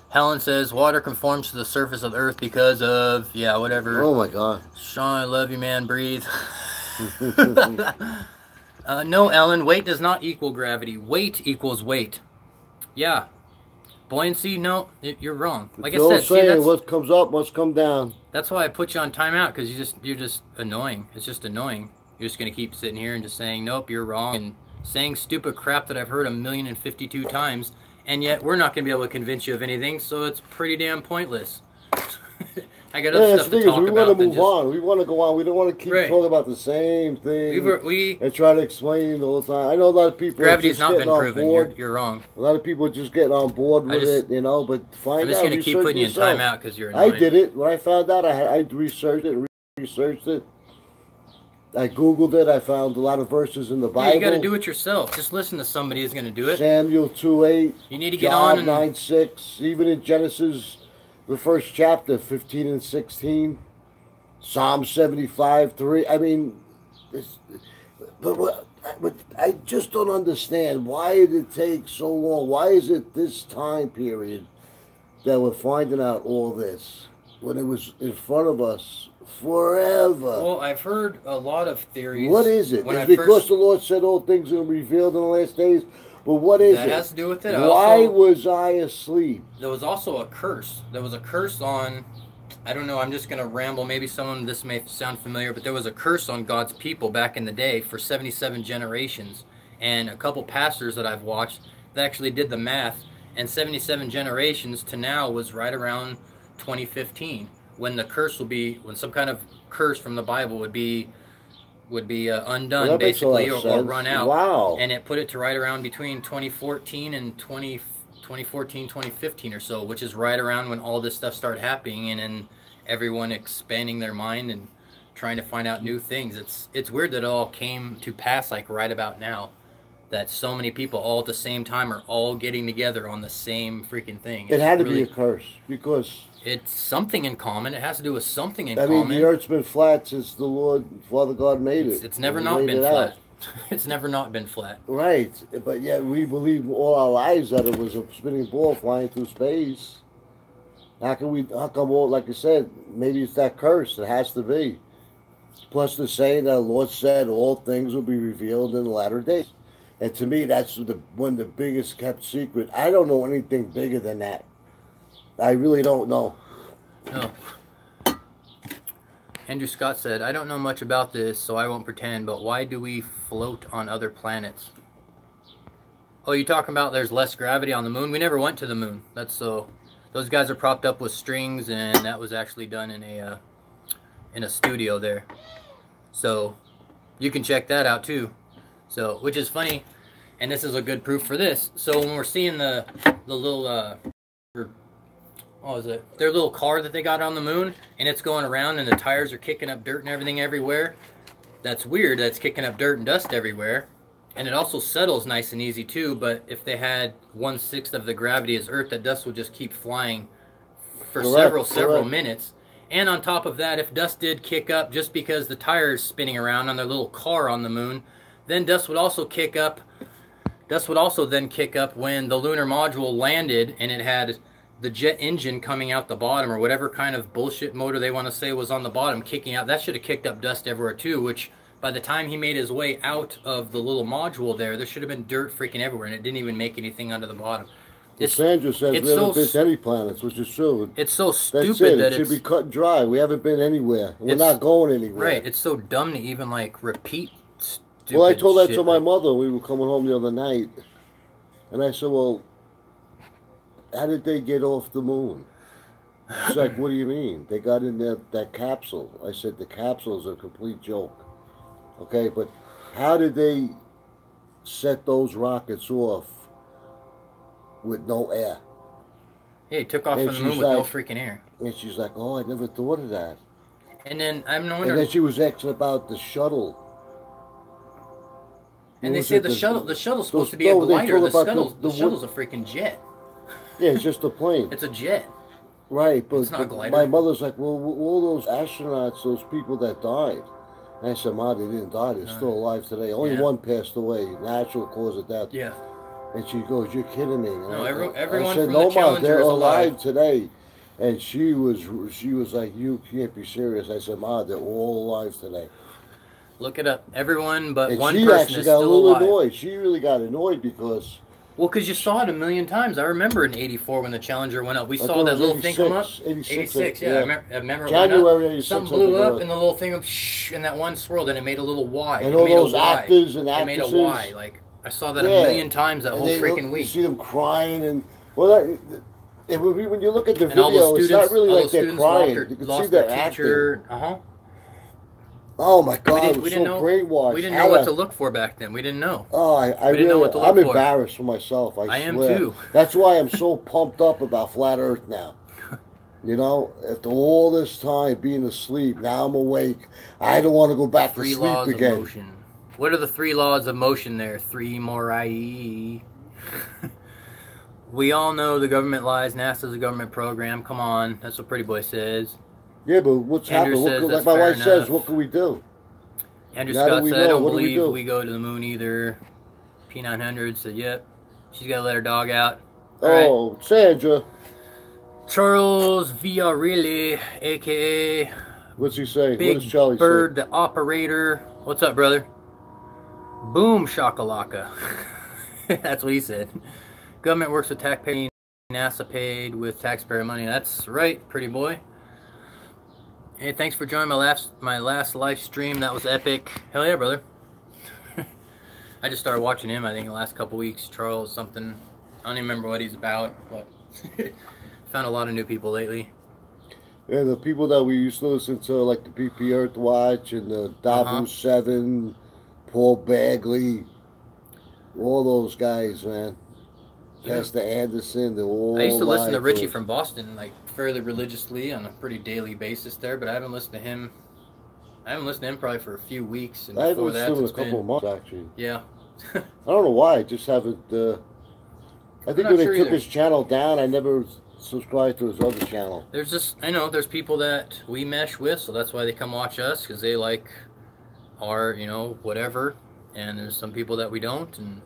Helen says, water conforms to the surface of the Earth because of, yeah, whatever. Oh, my God. Sean, I love you, man. Breathe. No, Ellen, weight does not equal gravity. Weight equals weight. Yeah. Buoyancy, no, you're wrong. Like I said, see, what comes up must come down. That's why I put you on timeout, because you're just annoying. It's just annoying. You're just gonna keep sitting here and just saying, nope, you're wrong, and saying stupid crap that I've heard 1,052 times, and yet we're not gonna be able to convince you of anything. So it's pretty damn pointless. I got other stuff to talk about. We want to move on. We want to go on. We don't want to keep talking about the same thing and try to explain the whole time. I know a lot of people. Gravity's not been proven. You're wrong. A lot of people are just getting on board with it, you know. But find out. I'm just going to keep putting you in timeout because you're annoying. I did it when I found out. I researched it. I Googled it. I found a lot of verses in the Bible. Yeah, you got to do it yourself. Just listen to somebody who's going to do it. Samuel 2:8. You need to get on. Job 9:6. Even in Genesis, the first chapter, 15 and 16. Psalm 75:3. I mean, but I just don't understand. Why did it take so long? Why is it this time period that we're finding out all this when it was in front of us forever? Well, I've heard a lot of theories. What is it? It's because the Lord said all things will be revealed in the last days. But what is it? That has to do with it. Why was I asleep? There was also a curse. There was a curse on, I don't know, I'm just going to ramble. Maybe this may sound familiar, but there was a curse on God's people back in the day for 77 generations. And a couple pastors that I've watched, they actually did the math. And 77 generations to now was right around 2015, when the curse will be, when some kind of curse from the Bible would be undone, basically, or run out. Wow. And it put it to right around between 2014 and 2015 or so, which is right around when all this stuff started happening, and then everyone expanding their mind and trying to find out new things. It's weird that it all came to pass like right about now, that so many people all at the same time are all getting together on the same freaking thing. It had to be a curse, because it's something in common. It has to do with something in common. I mean, the Earth's been flat since the Lord, Father God, made it. It's never not been flat. It's never not been flat. Right, but yet we believe all our lives that it was a spinning ball flying through space. How come all, like I said, maybe it's that curse. It has to be. Plus the saying that the Lord said all things will be revealed in the latter days. And to me, that's one of the biggest kept secret. I don't know anything bigger than that. I really don't know. No. Andrew Scott said, I don't know much about this, so I won't pretend, but why do we float on other planets? Oh, you talking about there's less gravity on the moon? We never went to the moon. That's so. Those guys are propped up with strings, and that was actually done in a studio there. So you can check that out too. So, which is funny, and this is a good proof for this. So when we're seeing the little what was it? Their little car that they got on the moon, and it's going around, and the tires are kicking up dirt and everything everywhere. That's weird. That's kicking up dirt and dust everywhere, and it also settles nice and easy too. But if they had 1/6 of the gravity as Earth, that dust would just keep flying for several minutes. And on top of that, if dust did kick up just because the tires spinning around on their little car on the moon, then dust would also kick up. Dust would also then kick up when the lunar module landed and it had the jet engine coming out the bottom, or whatever kind of bullshit motor they want to say was on the bottom kicking out. That should have kicked up dust everywhere too, which by the time he made his way out of the little module there should have been dirt freaking everywhere, and it didn't even make anything under the bottom. Sandra says we haven't been to any planets, which is true. It's so stupid that it should be cut and dry. We haven't been anywhere. We're not going anywhere. Right. It's so dumb to even like repeat stupid Well, I told that shit to my like- mother. We were coming home the other night, and I said, "Well, how did they get off the moon?" She's like, "What do you mean? They got in that capsule." I said, "The capsule is a complete joke." Okay, but how did they set those rockets off with no air? Yeah, he took off And from the moon she's with no like- freaking air. And she's like, "Oh, I never thought of that." And then I'm And wondering. then she was asking about the shuttle. And What they was say it, the shuttle. The shuttle's supposed those- to be a no, they glider. talk The about shuttle's the the shuttle's a freaking jet. Yeah, it's just a plane. It's a jet. Right, but, It's not a but glider. my mother's like, "Well, all those astronauts, those people that died." And I said, "Ma, they didn't die. They're still alive today. Only Yeah. one passed away, natural cause of death." Yeah. And she goes, "You're kidding me." And No, I everyone said, from "No, the Ma, Challenger they're is alive alive." today." And she was like, "You can't be serious." I said, "Ma, they're all alive today." Look it up. Everyone but And one she person actually is got a still little alive. annoyed. She really got annoyed because Well, because you saw it a million times. I remember in '84 when the Challenger went up. We I saw thought it that was little thing come up. 86, 86, yeah. yeah. I remember it went January up. 86, Something I think blew it up, was. and the little thing, shh, and that one swirled, and it made a little Y. And It all made a those Y. actors and It made a actresses. Y. Like, I saw that Yeah. a million times that And whole they freaking You week. see them crying and well, when you look at the And all video, those it's students, not really all like those they're students crying. lost You can their, see lost they're their acting. teacher. Uh-huh. Oh my God, I We was didn't so know. brainwashed. We didn't know what to look for back then. We didn't know. Oh, I We didn't know really, what to look I'm for. embarrassed for myself. I am swear. too. That's why I'm so pumped up about flat Earth now. You know, after all this time being asleep, now I'm awake. I don't want to go back to Three sleep laws again. of motion. What are the three laws of motion there? Three more IE. We all know the government lies. NASA's a government program. Come on. That's what Pretty Boy says. Yeah, but what's Andrew happening? What says could, that's like my fair wife says, enough. what can we do? Andrew Now that Scott we said, I know, don't what do we believe do? we go to the moon either. P900 said, yep. She's got to let her dog out. All right. Oh, Sandra. Charles Villarreal, a.k.a. What's he saying? Big what does Charlie Bird, say? the operator. What's up, brother? Boom shakalaka. That's what he said. Government works with taxpayer, NASA paid with taxpayer money. That's right, Pretty Boy. Hey, thanks for joining my last live stream. That was epic. Hell yeah, brother. I just started watching him, I think, in the last couple weeks. Charles something. I don't even remember what he's about, but found a lot of new people lately. Yeah, the people that we used to listen to, like the BP Earth Watch and the Dabu 7, Paul Bagley, all those guys, man. Yeah. Pastor Anderson, they're all I used to listen to live Richie us. from Boston, like, fairly religiously on a pretty daily basis there, but I haven't listened to him. I haven't listened to him probably for a few weeks, and I haven't before that, listened to him it's in a couple of been, months, actually. yeah. I don't know why, I just haven't, I think not when they sure took either. his channel down, I never subscribed to his other channel. There's just, I know, there's people that we mesh with, so that's why they come watch us, because they like our, you know, whatever, and there's some people that we don't, and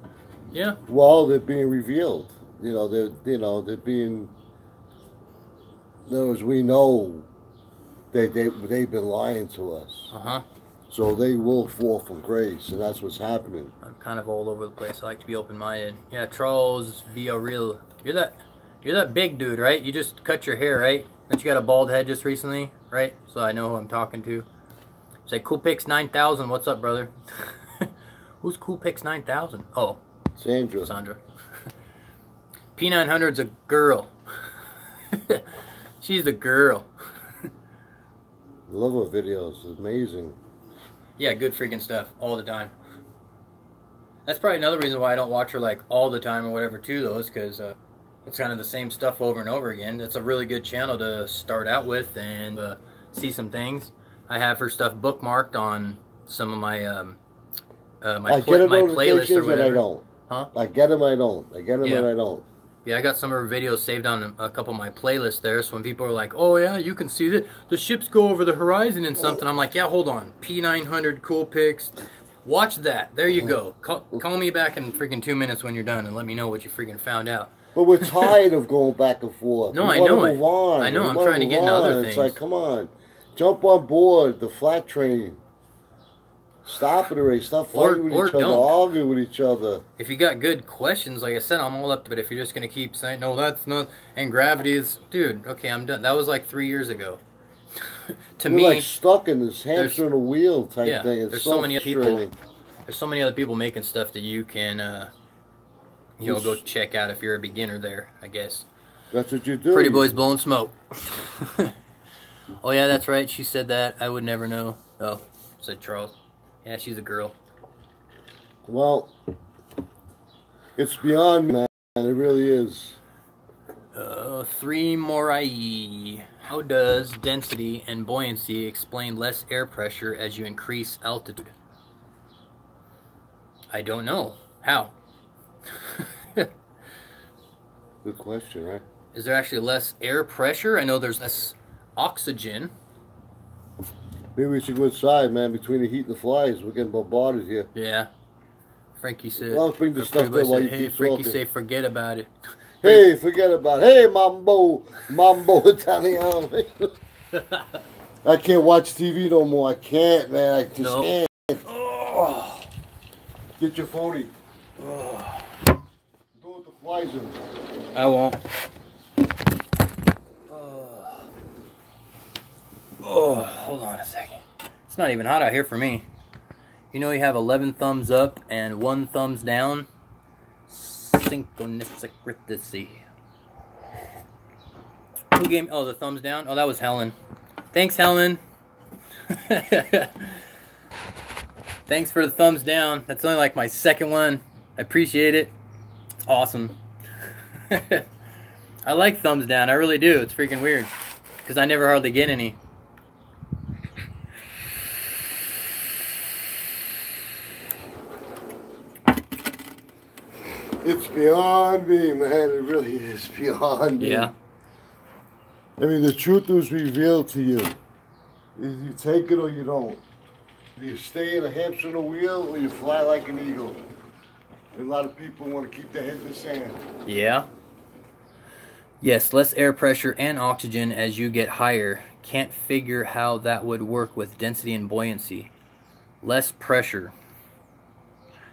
yeah. Well, they're being revealed. They're being. In other words, we know they've been lying to us, Uh-huh. so they will fall from grace, and that's what's happening. I'm kind of all over the place. I like to be open-minded. Yeah, Charles Villarreal. You're that big dude, right? You just cut your hair, right? But you got a bald head just recently, right? So I know who I'm talking to. Say, Coolpix 9000. What's up, brother? Who's Coolpix 9000? Oh, Sandra, Sandra. P900's a girl. She's the girl. I love her videos. It's amazing. Yeah, good freaking stuff all the time. That's probably another reason why I don't watch her like all the time or whatever too, though, is because it's kind of the same stuff over and over again. It's a really good channel to start out with and see some things. I have her stuff bookmarked on some of my my I get her my playlist or notifications and I whatever. don't. Huh? I get them, I don't. I get them Yeah. and I don't. Yeah, I got some of her videos saved on a couple of my playlists there. So when people are like, "Oh yeah, you can see that the ships go over the horizon and something," I'm like, "Yeah, hold on, P900 Coolpix, watch that. There you go. Call me back in freaking 2 minutes when you're done and let me know what you freaking found out." But we're tired of going back and forth. No, We I wanna know it. move on. I know, We I'm wanna trying to move get into other on. It's things. like, come on, jump on board the flat train. Stop it already. Stop Or- fighting with or each other, don't. arguing with each other. If you got good questions, like I said, I'm all up to it. If you're just gonna keep saying, "No, that's not," and gravity is, dude, okay, I'm done. That was like 3 years ago. To We're me, like stuck in this hamster in a wheel type yeah, thing. It's there's so so many people. frustrating. There's so many other people making stuff that you can, go check out if you're a beginner there, I guess. That's what you do. Pretty boys blowing smoke. Oh, yeah, that's right. She said that. I would never know. Oh, said Charles. Yeah, she's a girl. Well, it's beyond me, man. It really is. 3 more IE. How does density and buoyancy explain less air pressure as you increase altitude? I don't know. How? Good question, right? Is there actually less air pressure? I know there's less oxygen. Maybe we should go inside, man. Between the heat and the flies, we're getting bombarded here. Yeah. Frankie said. Well, let's bring the stuff there while you hey, keep Frankie talking. say, forget about it. Hey, forget about it. Hey, Mambo Italiano. I can't watch TV no more. I can't, man. I just can't. Oh. Get your phony. Oh. Do what the flies in. I won't. Oh, hold on a second. It's not even hot out here for me. You know you have 11 thumbs up and 1 thumbs down? Synchronicity. Who gave me? Oh, the thumbs down? Oh, that was Helen. Thanks, Helen. Thanks for the thumbs down. That's only like my second one. I appreciate it. It's awesome. I like thumbs down. I really do. It's freaking weird. Because I never hardly get any. It's beyond me, man. It really is beyond me. Yeah. I mean, the truth was revealed to you. Either you take it or you don't. You stay in a hamster on a wheel or you fly like an eagle. And a lot of people want to keep their head in the sand. Yeah. Yes, less air pressure and oxygen as you get higher. Can't figure how that would work with density and buoyancy. Less pressure.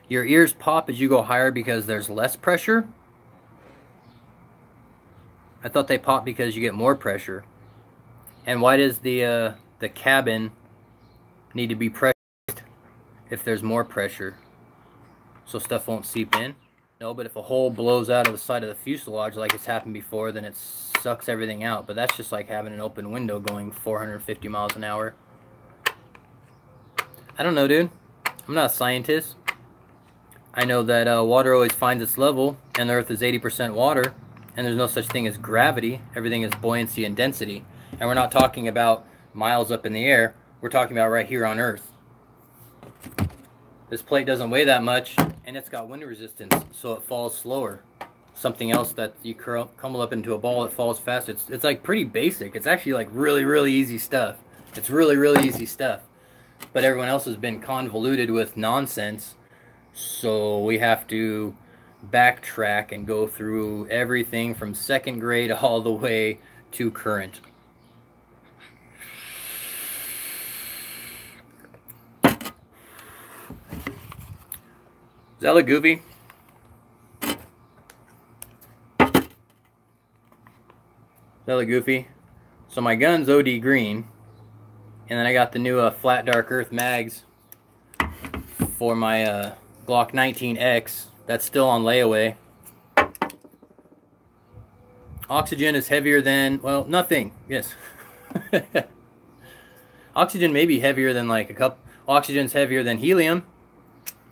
Your ears pop as you go higher because there's less pressure? I thought they pop because you get more pressure. And why does the cabin need to be pressured if there's more pressure? So stuff won't seep in? No, but if a hole blows out of the side of the fuselage like it's happened before, then it sucks everything out. But that's just like having an open window going 450 miles an hour. I don't know, dude. I'm not a scientist. I know that water always finds its level, and the Earth is 80% water, and there's no such thing as gravity. Everything is buoyancy and density. And we're not talking about miles up in the air. We're talking about right here on Earth. This plate doesn't weigh that much, and it's got wind resistance, so it falls slower. Something else that you crumble up into a ball, it falls fast. It's like pretty basic. It's actually like really, really easy stuff. It's really, really easy stuff. But everyone else has been convoluted with nonsense. So we have to backtrack and go through everything from second grade all the way to current. Does that look goofy? Does that look goofy? So my gun's OD green. And then I got the new Flat Dark Earth mags for my Glock 19X. That's still on layaway. Oxygen is heavier than, well, nothing. Yes. Oxygen may be heavier than like a couple. Oxygen's heavier than helium.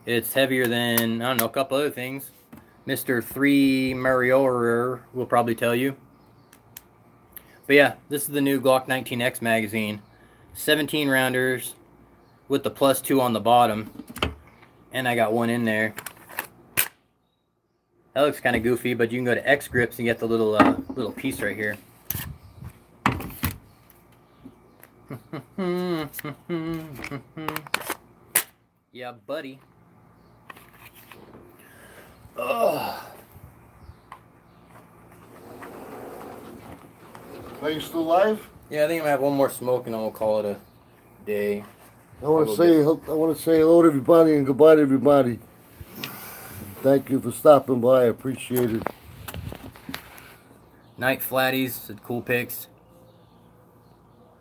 It's heavier than, I don't know, a couple other things. Mr. 3 Mariorer will probably tell you. But yeah, this is the new Glock 19X magazine. 17 rounders with the +2 on the bottom. And I got one in there. That looks kind of goofy, but you can go to X Grips and get the little piece right here. Yeah, buddy. Ugh. Are you still alive? Yeah, I think I'm gonna have one more smoke and then we'll call it a day. I want to say hello to everybody and goodbye to everybody. Thank you for stopping by. I appreciate it. Night Flatties said cool pics.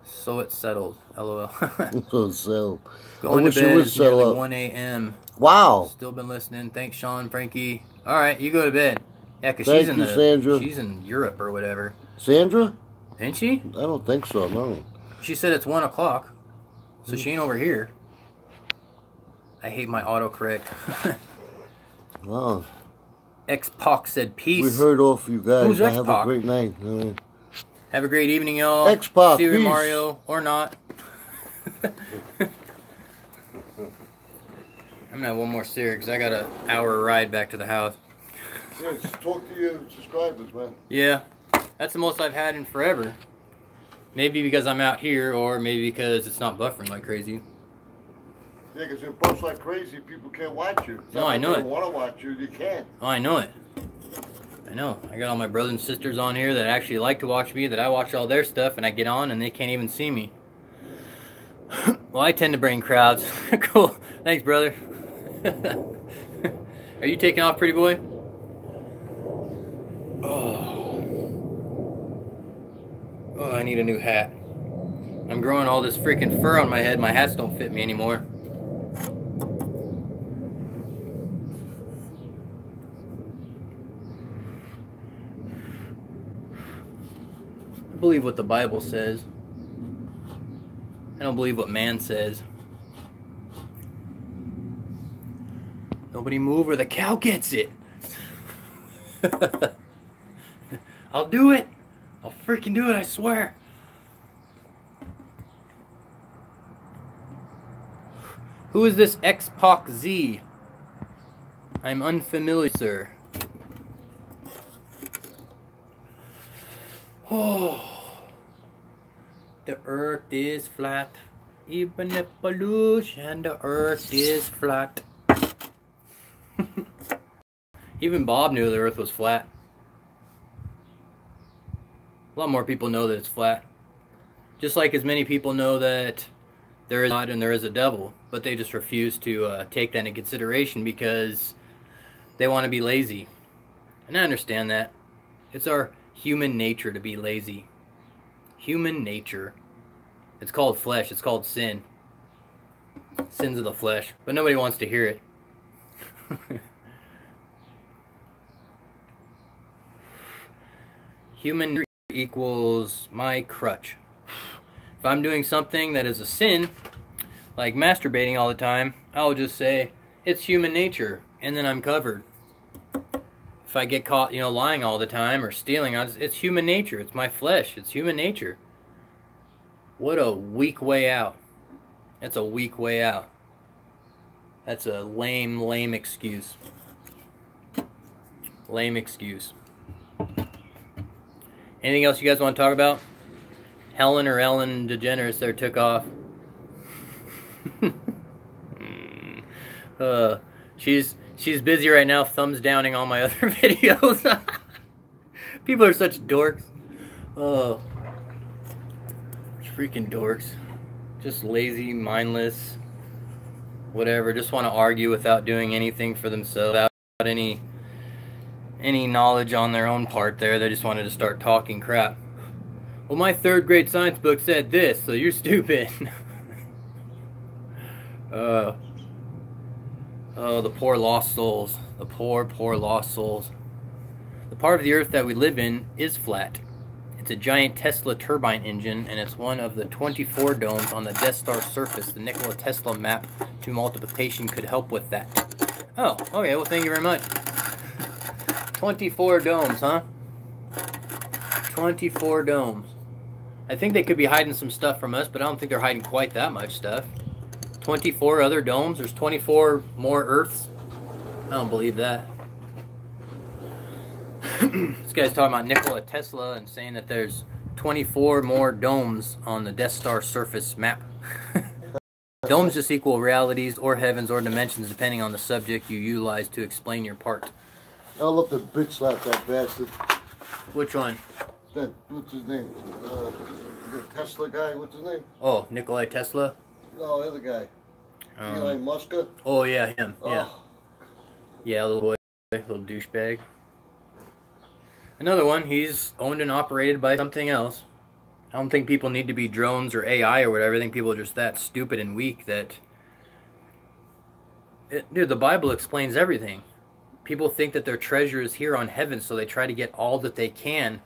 So it's settled. LOL. So Going to wish it bed. would It's settle nearly up. 1 a.m. Wow. Still been listening. Thanks, Sean, Frankie. All right, you go to bed. Yeah, 'cause Thank you, Sandra. she's in Europe or whatever. Sandra? Isn't she? I don't think so, no. She said it's 1 o'clock, so she ain't over here. I hate my autocorrect. Wow. X-Pac said peace. We heard off you guys. Who's Have a X-Pac? great night. Have a great evening, y'all. X-Pac, See you, peace. Mario, or not. I'm gonna have one more cigarette because I got an hour ride back to the house. Yeah, just talk to your subscribers, man. Yeah, that's the most I've had in forever. Maybe because I'm out here, or maybe because it's not buffering like crazy. Yeah, because you post like crazy, people can't watch you. No, I know it. If they want to watch you, you can't. Oh, I know it. I know. I got all my brothers and sisters on here that actually like to watch me, that I watch all their stuff, and I get on and they can't even see me. Well, I tend to bring crowds. Cool. Thanks, brother. Are you taking off, pretty boy? Oh, I need a new hat. I'm growing all this freaking fur on my head. My hats don't fit me anymore. I believe what the Bible says. I don't believe what man says. Nobody move or the cow gets it. I'll do it. I'll freaking do it, I swear. Who is this X-Pac Z? I'm unfamiliar, sir. Oh. The earth is flat. Even if pollution, the earth is flat. Even Bob knew the earth was flat. A lot more people know that it's flat. Just like as many people know that there is God and there is a devil, but they just refuse to take that into consideration because they want to be lazy. And I understand that. It's our human nature to be lazy. Human nature. It's called flesh. It's called sin. Sins of the flesh. But nobody wants to hear it. Human equals my crutch. If I'm doing something that is a sin, like masturbating all the time, I'll just say, it's human nature, and then I'm covered. If I get caught, lying all the time or stealing, it's human nature. It's my flesh. It's human nature. What a weak way out. That's a weak way out. That's a lame excuse. Lame excuse. Anything else you guys want to talk about? Helen or Ellen DeGeneres there took off. She's busy right now thumbs downing all my other videos. People are such dorks. Oh. Freaking dorks. Just lazy, mindless, whatever. Just want to argue without doing anything for themselves, without any knowledge on their own part there. They just wanted to start talking crap. Well, my 3rd grade science book said this, so you're stupid. Oh, the poor lost souls. The poor lost souls. The part of the earth that we live in is flat. It's a giant Tesla turbine engine, and it's one of the 24 domes on the Death Star surface. The Nikola Tesla map to multiplication could help with that. Oh, okay, well, thank you very much. 24 domes, huh? 24 domes. I think they could be hiding some stuff from us, but I don't think they're hiding quite that much stuff. 24 other domes? There's 24 more Earths? I don't believe that. This guy's talking about Nikola Tesla and saying that there's 24 more domes on the Death Star surface map. Domes just equal realities or heavens or dimensions depending on the subject you utilize to explain your part. I'll let the bitch slap that bastard. Which one? What's his name? The Tesla guy, what's his name? Oh, Nikola Tesla? No, the other guy. Elon Musk. Oh, yeah, him. Oh. Yeah. Yeah, little boy. Little douchebag. Another one, he's owned and operated by something else. I don't think people need to be drones or AI or whatever. I think people are just that stupid and weak that... dude, the Bible explains everything. People think that their treasure is here on heaven, so they try to get all that they can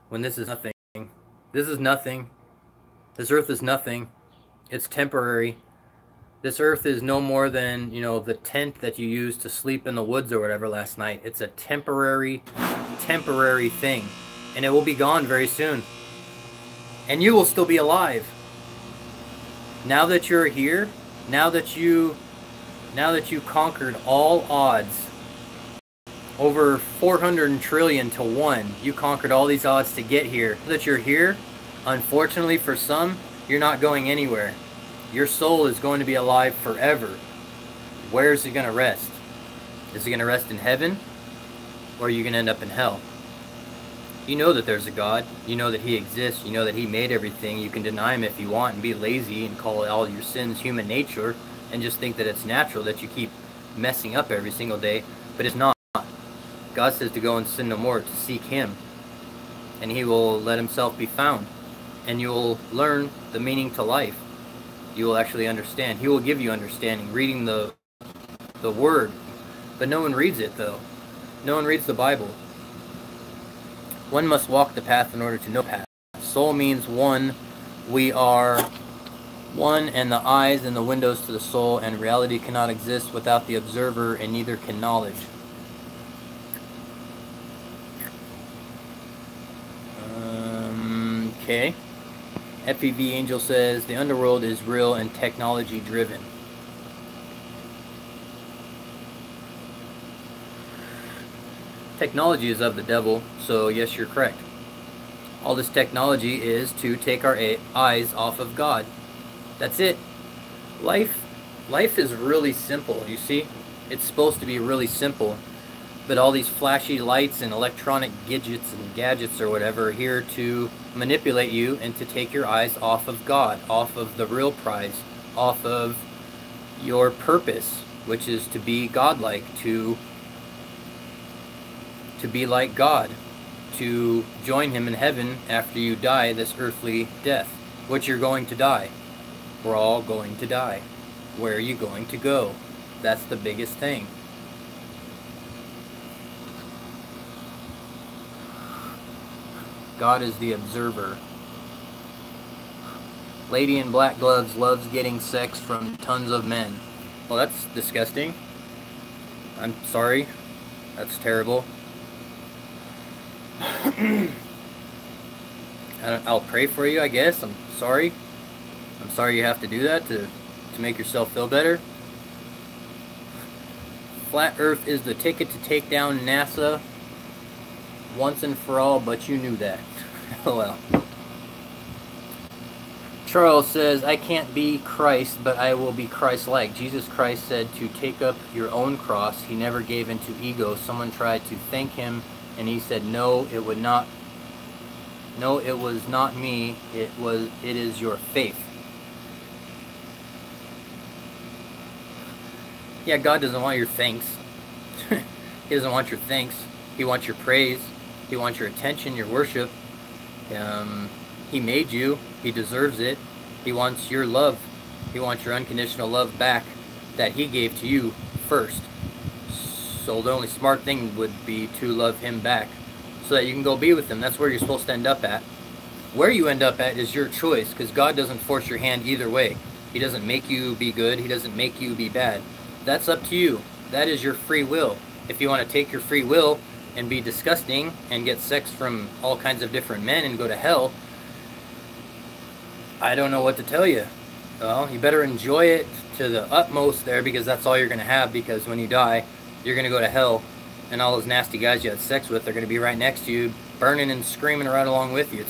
when this is nothing. This is nothing. This earth is nothing. It's temporary. This earth is no more than, the tent that you used to sleep in the woods or whatever last night. It's a temporary thing. And it will be gone very soon. And you will still be alive. Now that you're here, now that you conquered all odds, over 400 trillion to 1, you conquered all these odds to get here. Now that you're here, unfortunately for some, you're not going anywhere. Your soul is going to be alive forever. Where is it going to rest? Is it going to rest in heaven? Or are you going to end up in hell? You know that there's a God. You know that He exists. You know that He made everything. You can deny Him if you want and be lazy and call all your sins human nature and just think that it's natural that you keep messing up every single day. But it's not. God says to go and sin no more, to seek Him. And He will let Himself be found. And you will learn the meaning to life. You will actually understand. He will give you understanding, reading the Word. But no one reads it, though. No one reads the Bible. One must walk the path in order to know the path. Soul means one. We are one, and the eyes and the windows to the soul, and reality cannot exist without the observer, and neither can knowledge. Okay. FEV Angel says, the underworld is real and technology driven. Technology is of the devil, so yes, you're correct. All this technology is to take our eyes off of God. That's it. Life is really simple, you see? It's supposed to be really simple. But all these flashy lights and electronic gadgets or whatever are here to manipulate you and to take your eyes off of God, off of the real prize, off of your purpose, which is to be godlike, to be like God, to join Him in heaven after you die this earthly death, which you're going to die. We're all going to die. Where are you going to go? That's the biggest thing. God is the observer. Lady in black gloves loves getting sex from tons of men. Well, that's disgusting. I'm sorry. That's terrible. I'll pray for you, I guess. I'm sorry. I'm sorry you have to do that to make yourself feel better. Flat Earth is the ticket to take down NASA once and for all, but you knew that. Well. Charles says, I can't be Christ, but I will be Christ-like. Jesus Christ said to take up your own cross. He never gave into ego. Someone tried to thank Him, and He said, no, it would not. No, it was not me. It is your faith. Yeah, God doesn't want your thanks. He doesn't want your thanks. He wants your praise. He wants your attention, your worship. He made you. He deserves it. He wants your love. He wants your unconditional love back that He gave to you first. So the only smart thing would be to love Him back so that you can go be with Him. That's where you're supposed to end up at. Where you end up at is your choice, because God doesn't force your hand either way. He doesn't make you be good. He doesn't make you be bad. That's up to you. That is your free will. If you want to take your free will and be disgusting and get sex from all kinds of different men and go to hell, I don't know what to tell you. Well, you better enjoy it to the utmost there, because that's all you're going to have, because when you die, you're going to go to hell, and all those nasty guys you had sex with are going to be right next to you, burning and screaming right along with you.